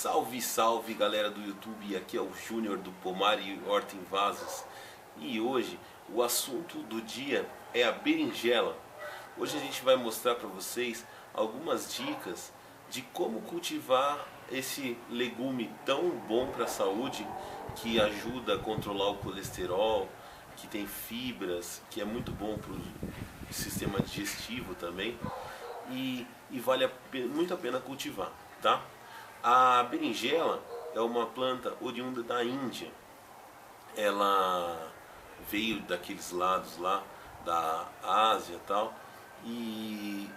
Salve, salve galera do YouTube, aqui é o Júnior do Pomar e Horta em Vasos. E hoje o assunto do dia é a berinjela. Hoje a gente vai mostrar para vocês algumas dicas de como cultivar esse legume tão bom para a saúde, que ajuda a controlar o colesterol, que tem fibras, que é muito bom para o sistema digestivo também e vale muito a pena cultivar, tá? A berinjela é uma planta oriunda da Índia. Ela veio daqueles lados lá da Ásia e tal, e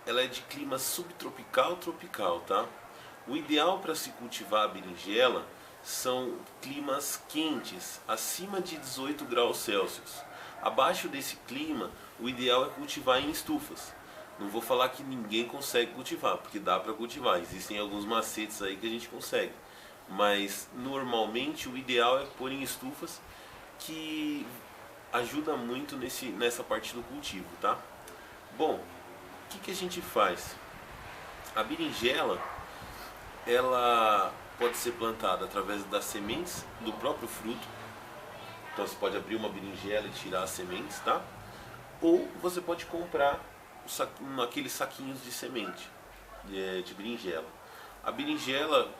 ela é de clima subtropical tropical, tá? O ideal para se cultivar a berinjela são climas quentes, acima de 18 graus Celsius. Abaixo desse clima, o ideal é cultivar em estufas. Não vou falar que ninguém consegue cultivar, porque dá para cultivar. Existem alguns macetes aí que a gente consegue. Mas normalmente o ideal é pôr em estufas, que ajuda muito nessa parte do cultivo, tá? Bom, o que a gente faz? A berinjela, ela pode ser plantada através das sementes do próprio fruto. Então você pode abrir uma berinjela e tirar as sementes, tá? Ou você pode comprar aqueles saquinhos de semente de berinjela. A berinjela,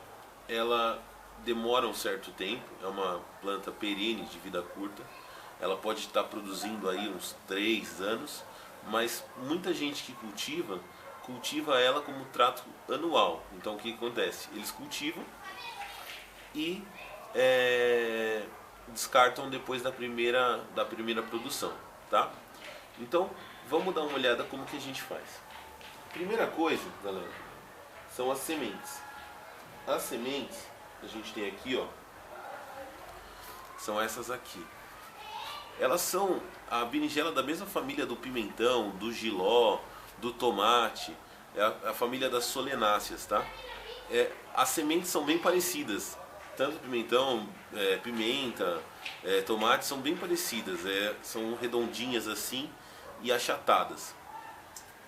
ela demora um certo tempo, é uma planta perene de vida curta. Ela pode estar produzindo aí uns 3 anos, mas muita gente que cultiva ela como trato anual. Então o que acontece? Eles cultivam e descartam depois da primeira produção, tá? Então vamos dar uma olhada como que a gente faz. Primeira coisa, galera, são as sementes. As sementes a gente tem aqui, ó, são essas aqui. Elas são a berinjela da mesma família do pimentão, do jiló, do tomate, é a família das solenáceas, tá? As sementes são bem parecidas, tanto pimentão, pimenta, tomate são bem parecidas, são redondinhas assim e achatadas.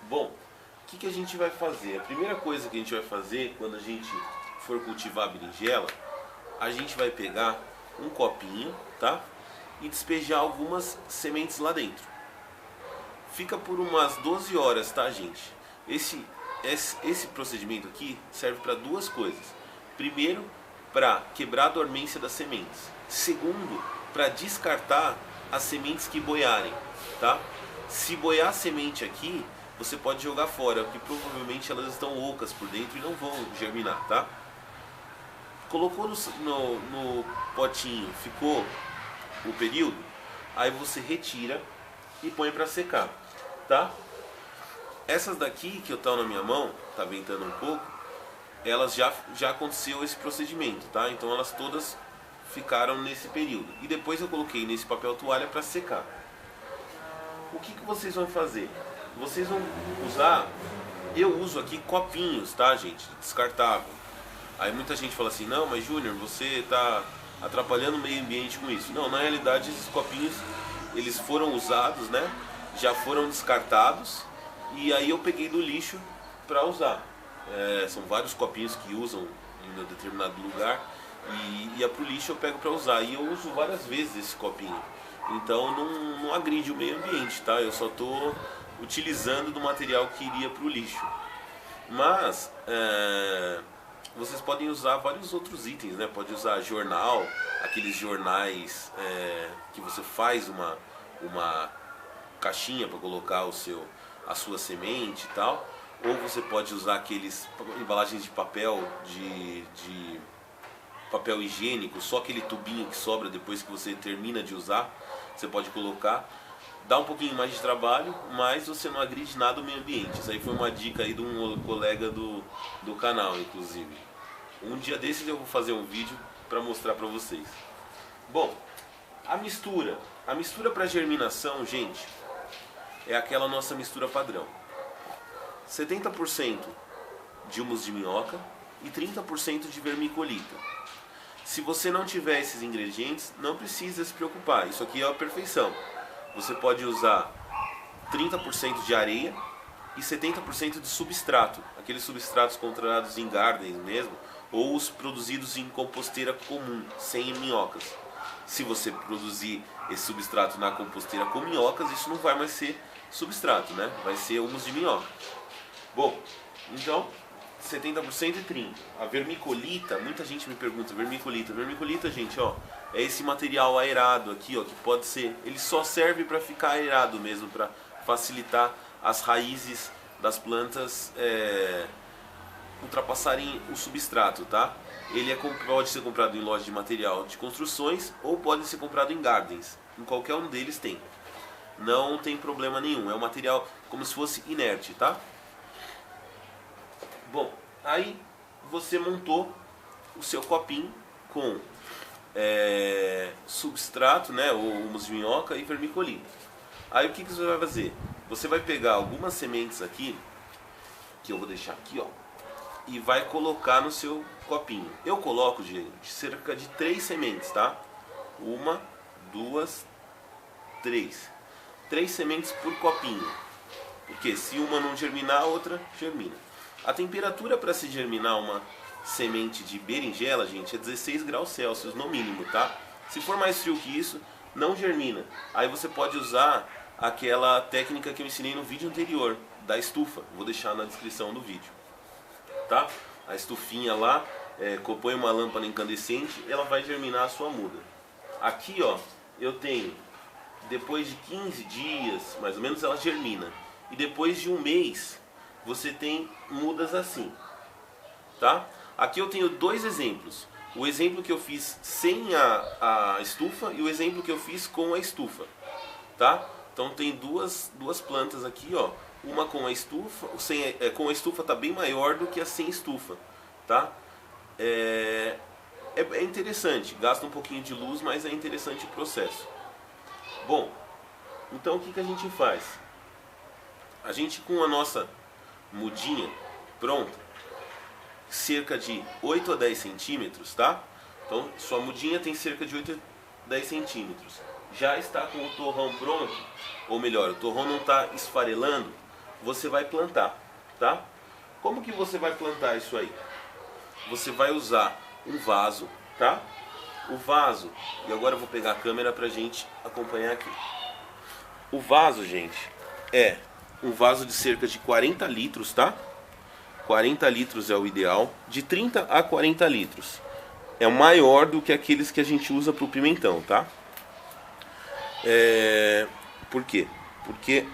Bom, o que a gente vai fazer? A primeira coisa que a gente vai fazer quando a gente for cultivar a berinjela, a gente vai pegar um copinho, tá? E despejar algumas sementes lá dentro. Fica por umas 12 horas, tá, gente? Esse procedimento aqui serve para duas coisas. Primeiro, para quebrar a dormência das sementes. Segundo, para descartar as sementes que boiarem, tá? Se boiar a semente aqui, você pode jogar fora, porque provavelmente elas estão ocas por dentro e não vão germinar, tá? Colocou no potinho, ficou o período, aí você retira e põe para secar, tá? Essas daqui que eu tô na minha mão, tá ventando um pouco, elas já aconteceu esse procedimento, tá? Então elas todas ficaram nesse período. E depois eu coloquei nesse papel toalha para secar. O que vocês vão fazer? Vocês vão usar, eu uso aqui copinhos, tá, gente? Descartável. Aí muita gente fala assim, não, mas Júnior, você tá atrapalhando o meio ambiente com isso. Não, na realidade esses copinhos, eles foram usados, né? Já foram descartados e aí eu peguei do lixo para usar. São vários copinhos que usam em um determinado lugar e é pro lixo eu pego para usar. E eu uso várias vezes esse copinho. Então não agride o meio ambiente, tá? Eu só estou utilizando do material que iria para o lixo. Mas vocês podem usar vários outros itens, né? Pode usar jornal, aqueles jornais que você faz uma caixinha para colocar a sua semente e tal. Ou você pode usar aqueles embalagens de papel de papel higiênico, só aquele tubinho que sobra depois que você termina de usar, você pode colocar. Dá um pouquinho mais de trabalho, mas você não agride nada o meio ambiente. Isso aí foi uma dica aí de um colega do canal, inclusive. Um dia desses eu vou fazer um vídeo para mostrar para vocês. Bom, a mistura para germinação, gente, é aquela nossa mistura padrão. 70% de humus de minhoca e 30% de vermiculita. Se você não tiver esses ingredientes, não precisa se preocupar. Isso aqui é a perfeição. Você pode usar 30% de areia e 70% de substrato. Aqueles substratos controlados em gardens mesmo, ou os produzidos em composteira comum, sem minhocas. Se você produzir esse substrato na composteira com minhocas, isso não vai mais ser substrato, né? Vai ser humus de minhoca. Bom, então 70% e 30%. A vermiculita, muita gente me pergunta, vermiculita. Vermiculita, gente, ó, é esse material aerado aqui, ó, que pode ser, ele só serve para ficar aerado mesmo, para facilitar as raízes das plantas ultrapassarem o substrato, tá? Ele pode ser comprado em lojas de material de construções ou pode ser comprado em gardens. Em qualquer um deles tem. Não tem problema nenhum. É um material como se fosse inerte, tá? Bom, aí você montou o seu copinho com substrato, né, ou humus de minhoca e vermiculita. Aí o que você vai fazer? Você vai pegar algumas sementes aqui, que eu vou deixar aqui, ó, e vai colocar no seu copinho. Eu coloco, gente, cerca de 3 sementes, tá? 1, 2, 3. 3 sementes por copinho. Porque se uma não germinar, a outra germina. A temperatura para se germinar uma semente de berinjela, gente, é 16 graus Celsius no mínimo, tá? Se for mais frio que isso, não germina. Aí você pode usar aquela técnica que eu ensinei no vídeo anterior, da estufa. Vou deixar na descrição do vídeo. Tá? A estufinha lá, põe uma lâmpada incandescente, ela vai germinar a sua muda. Aqui, ó, eu tenho, depois de 15 dias, mais ou menos, ela germina. E depois de um mês, você tem mudas assim, tá? Aqui eu tenho 2 exemplos. O exemplo que eu fiz sem a estufa e o exemplo que eu fiz com a estufa, tá? Então tem duas plantas aqui, ó. Uma com a estufa, com a estufa está bem maior do que a sem estufa, tá? É interessante, gasta um pouquinho de luz, mas é interessante o processo. Bom, então o que a gente faz? A gente, com a nossa mudinha pronta, cerca de 8 a 10 centímetros, tá? Então sua mudinha tem cerca de 8 a 10 centímetros. Já está com o torrão pronto, ou melhor, o torrão não está esfarelando, você vai plantar, tá? Como que você vai plantar isso aí? Você vai usar um vaso, tá? O vaso, e agora eu vou pegar a câmera pra gente acompanhar aqui. O vaso, gente, é um vaso de cerca de 40 litros, tá? 40 litros é o ideal, de 30 a 40 litros. É maior do que aqueles que a gente usa pro pimentão, tá? Por quê? Porque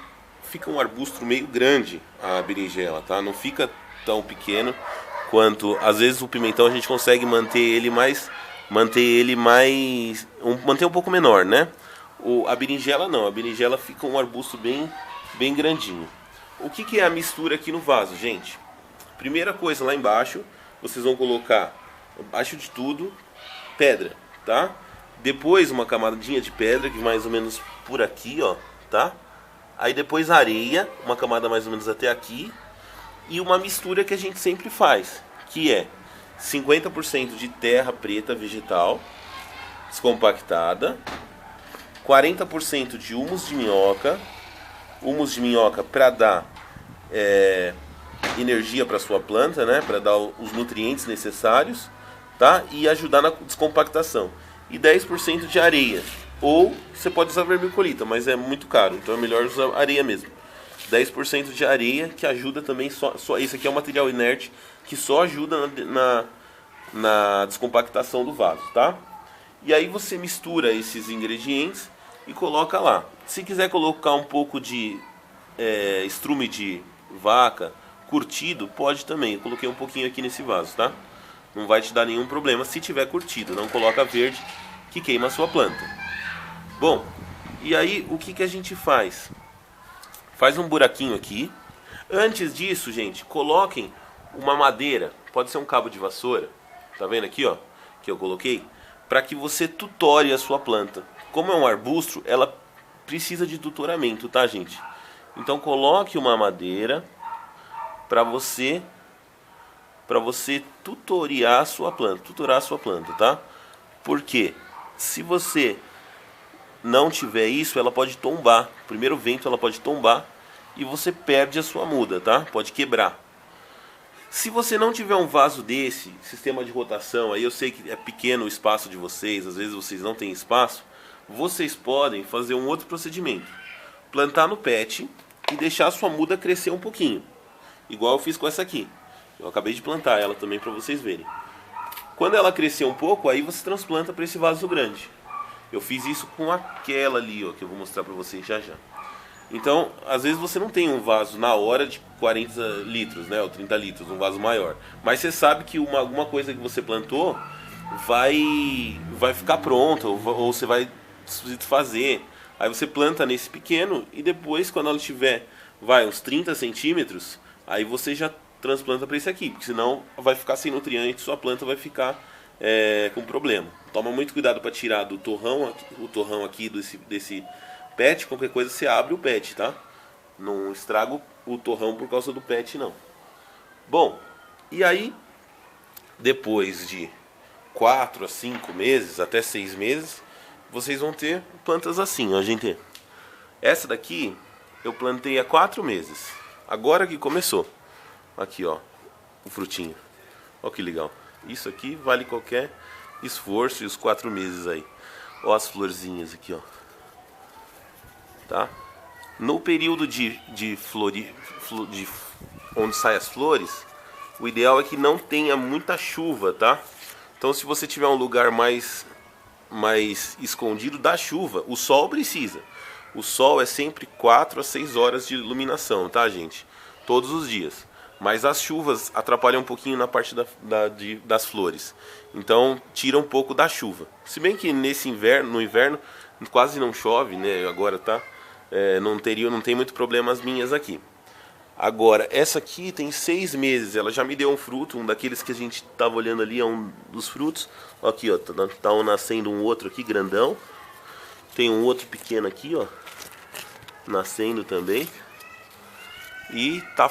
fica um arbusto meio grande a berinjela, tá? Não fica tão pequeno quanto, às vezes, o pimentão a gente consegue manter um pouco menor, né? A berinjela não, a berinjela fica um arbusto bem grandinho. O que é a mistura aqui no vaso, gente? Primeira coisa, lá embaixo, vocês vão colocar, abaixo de tudo, pedra, tá? Depois uma camadinha de pedra, que mais ou menos por aqui, ó, tá? Aí depois areia, uma camada mais ou menos até aqui. E uma mistura que a gente sempre faz, que é 50% de terra preta vegetal, descompactada, 40% de humus de minhoca para dar energia para sua planta, né? Para dar os nutrientes necessários, tá? E ajudar na descompactação. E 10% de areia. Ou você pode usar vermiculita, mas é muito caro, então é melhor usar areia mesmo. 10% de areia, que ajuda também, esse aqui é um material inerte, que só ajuda na descompactação do vaso, tá? E aí você mistura esses ingredientes e coloca lá. Se quiser colocar um pouco de estrume de vaca curtido, pode também. Eu coloquei um pouquinho aqui nesse vaso, tá? Não vai te dar nenhum problema se tiver curtido. Não coloca verde, que queima a sua planta. Bom, e aí o que a gente faz? Faz um buraquinho aqui. Antes disso, gente, coloquem uma madeira. Pode ser um cabo de vassoura. Tá vendo aqui, ó? Que eu coloquei. Para que você tutore a sua planta. Como é um arbusto, ela precisa de tutoramento, tá, gente? Então coloque uma madeira para você tutorar a sua planta, tá? Porque se você não tiver isso, ela pode tombar. Primeiro vento ela pode tombar e você perde a sua muda, tá? Pode quebrar. Se você não tiver um vaso desse, sistema de rotação, aí eu sei que é pequeno o espaço de vocês, às vezes vocês não têm espaço, vocês podem fazer um outro procedimento. Plantar no pet e deixar a sua muda crescer um pouquinho. Igual eu fiz com essa aqui. Eu acabei de plantar ela também para vocês verem. Quando ela crescer um pouco, aí você transplanta para esse vaso grande. Eu fiz isso com aquela ali, ó, que eu vou mostrar para vocês já já. Então, às vezes você não tem um vaso na hora de 40 litros, né, ou 30 litros, um vaso maior. Mas você sabe que alguma coisa que você plantou vai ficar pronta, ou você vai fazer. Aí você planta nesse pequeno e depois, quando ela tiver, uns 30 centímetros, aí você já transplanta para esse aqui, porque senão vai ficar sem nutrientes, sua planta vai ficar com problema. Toma muito cuidado para tirar do torrão, o torrão aqui desse pet. Qualquer coisa você abre o pet, tá? Não estraga o torrão por causa do pet, não. Bom, e aí depois de 4 a 5 meses, até 6 meses, vocês vão ter plantas assim, ó, gente. Essa daqui eu plantei há 4 meses. Agora que começou. Aqui, ó, o frutinho. Ó que legal. Isso aqui vale qualquer esforço e os 4 meses aí. Ó as florzinhas aqui, ó. Tá? No período de onde saem as flores, o ideal é que não tenha muita chuva, tá? Então, se você tiver um lugar mais escondido da chuva, o sol precisa. O sol é sempre 4 a 6 horas de iluminação, tá, gente? Todos os dias. Mas as chuvas atrapalham um pouquinho na parte das flores. Então, tira um pouco da chuva. Se bem que no inverno quase não chove, né? Agora tá. Não tem muito problema as minhas aqui. Agora, essa aqui tem 6 meses, ela já me deu um fruto, um daqueles que a gente estava olhando ali, é um dos frutos. Aqui, ó, tá nascendo um outro aqui, grandão. Tem um outro pequeno aqui, ó, nascendo também. E tá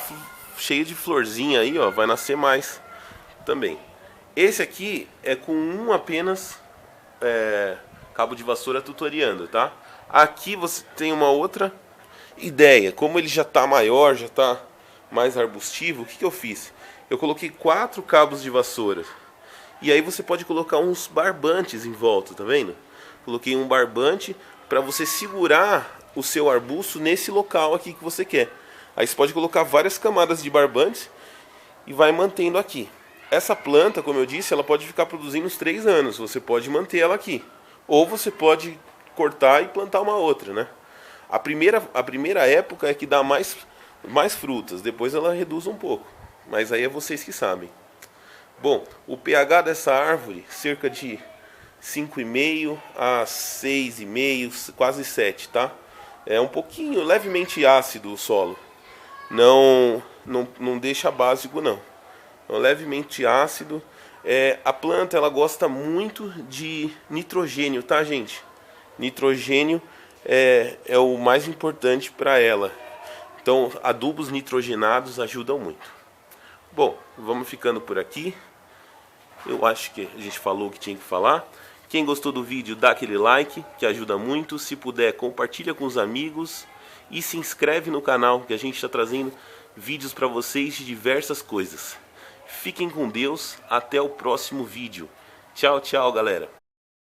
cheio de florzinha aí, ó, vai nascer mais também. Esse aqui é com apenas cabo de vassoura tutoriando, tá? Aqui você tem uma outra ideia. Como ele já está maior, já está mais arbustivo, o que eu fiz? Eu coloquei 4 cabos de vassoura. E aí você pode colocar uns barbantes em volta, tá vendo? Coloquei um barbante para você segurar o seu arbusto nesse local aqui que você quer. Aí você pode colocar várias camadas de barbantes e vai mantendo aqui. Essa planta, como eu disse, ela pode ficar produzindo uns 3 anos. Você pode manter ela aqui. Ou você pode cortar e plantar uma outra, né? A primeira época é que dá mais frutas, depois ela reduz um pouco, mas aí é vocês que sabem. Bom, o pH dessa árvore, cerca de 5,5 a 6,5, quase 7, tá? É um pouquinho, levemente ácido o solo, não deixa básico não, é levemente ácido. A planta ela gosta muito de nitrogênio, tá, gente? Nitrogênio é o mais importante para ela. Então, adubos nitrogenados ajudam muito. Bom, vamos ficando por aqui. Eu acho que a gente falou o que tinha que falar. Quem gostou do vídeo, dá aquele like, que ajuda muito. Se puder, compartilha com os amigos. E se inscreve no canal, que a gente está trazendo vídeos para vocês de diversas coisas. Fiquem com Deus. Até o próximo vídeo. Tchau, tchau, galera.